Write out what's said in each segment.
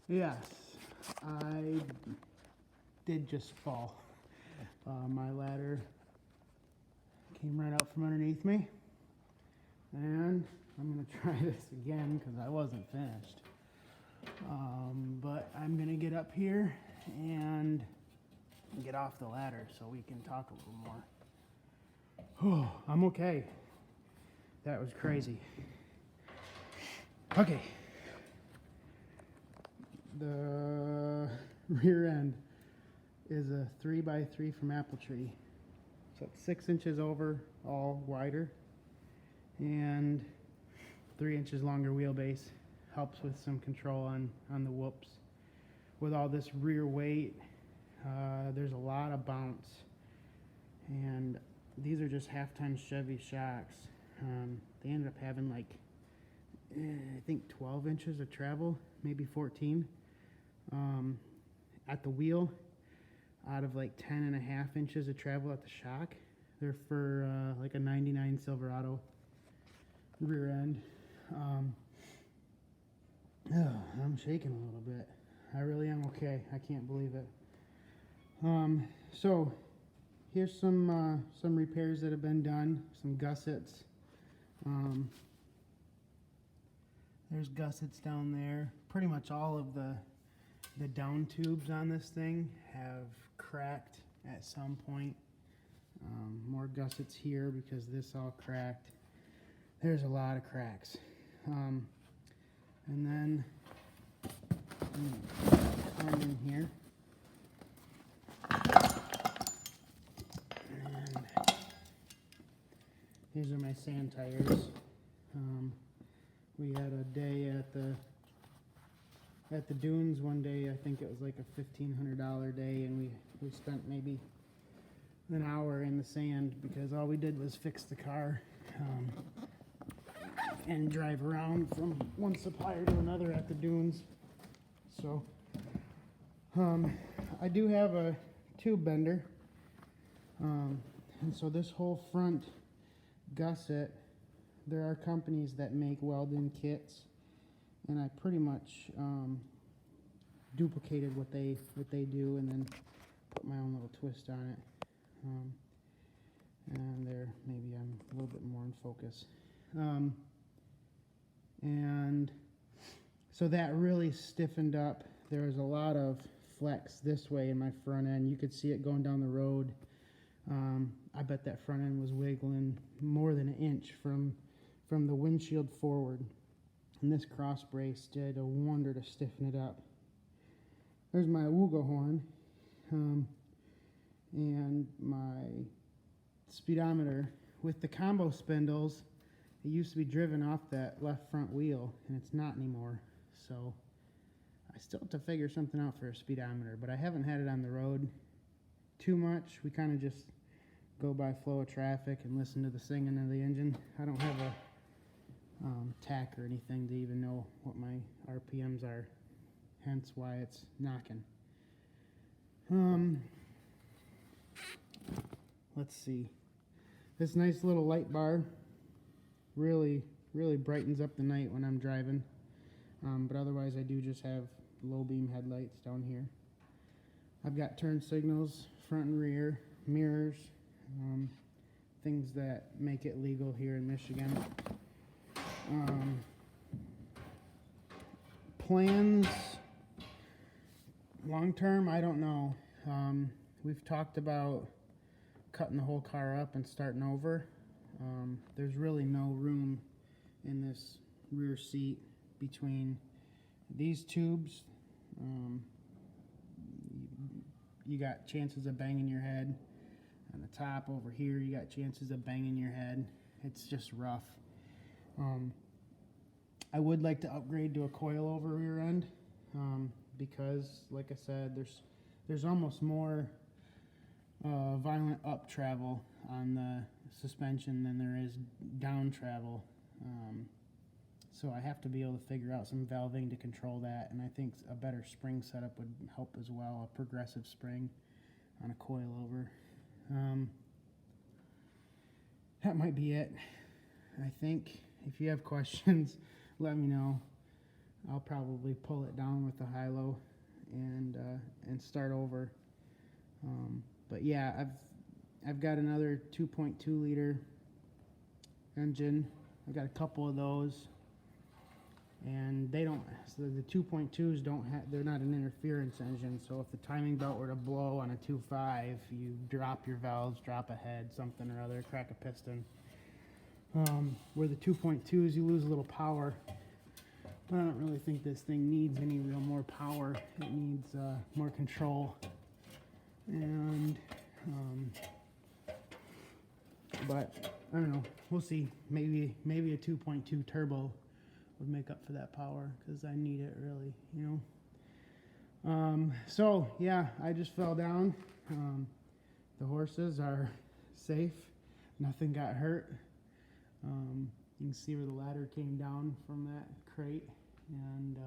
Yes, I did just fall. My ladder came right out from underneath me, and I'm gonna try this again because I wasn't finished. But I'm gonna get up here and get off the ladder so we can talk a little more. Oh, I'm okay. That was crazy. Okay. The rear end is a 3x3 from Apple Tree. So it's 6 inches over, all wider, and 3 inches longer wheelbase. Helps with some control on the whoops. With all this rear weight, there's a lot of bounce. And these are just half-ton Chevy shocks. They ended up having like, I think 12 inches of travel, maybe 14. At the wheel, out of like 10.5 inches of travel at the shock. They're for like a 99 Silverado rear end. I'm shaking a little bit. I really am okay. I can't believe it. So here's some repairs that have been done. Some gussets. There's gussets down there. Pretty much all of the down tubes on this thing have cracked at some point. More gussets here because this all cracked. There's a lot of cracks. And then come in here. And these are my sand tires. We had a day at the dunes one day. I think it was like a $1,500 day, and we spent maybe an hour in the sand because all we did was fix the car and drive around from one supplier to another at the dunes. So I do have a tube bender, and so this whole front gusset, there are companies that make weld-in kits, and I pretty much duplicated what they do and then put my own little twist on it. And there, maybe I'm a little bit more in focus. And so that really stiffened up. There was a lot of flex this way in my front end. You could see it going down the road. I bet that front end was wiggling more than an inch from the windshield forward. And this cross brace did a wonder to stiffen it up. There's my Awuga horn and my speedometer. With the combo spindles, it used to be driven off that left front wheel, and it's not anymore. So I still have to figure something out for a speedometer, but I haven't had it on the road too much. We kind of just go by flow of traffic and listen to the singing of the engine. I don't have a tack or anything to even know what my RPMs are, hence why it's knocking. Let's see. This nice little light bar really brightens up the night when I'm driving, but otherwise I do just have low beam headlights down here. I've got turn signals, front and rear, mirrors, things that make it legal here in Michigan. Plans long term, I don't know. We've talked about cutting the whole car up and starting over. There's really no room in this rear seat between these tubes. You got chances of banging your head. On the top over here, you got chances of banging your head. It's just rough. I would like to upgrade to a coil-over rear end because, like I said, there's almost more violent up travel on the suspension than there is down travel. So I have to be able to figure out some valving to control that, and I think a better spring setup would help as well, a progressive spring on a coil-over. That might be it. I think if you have questions, let me know. I'll probably pull it down with the high-low and start over. But yeah, I've got another 2.2 liter engine. I've got a couple of those, and they don't. So the 2.2s don't have. They're not an interference engine. So if the timing belt were to blow on a 2.5, you drop your valves, drop a head, something or other, crack a piston. Where the 2.2s, you lose a little power. But I don't really think this thing needs any real more power. It needs more control. And but I don't know. We'll see. Maybe a 2.2 turbo would make up for that power, because I need it really, you know. So yeah, I just fell down. The horses are safe. Nothing got hurt. You can see where the ladder came down from that crate, and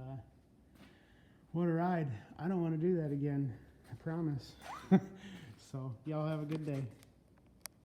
what a ride. I don't want to do that again, I promise. So y'all have a good day.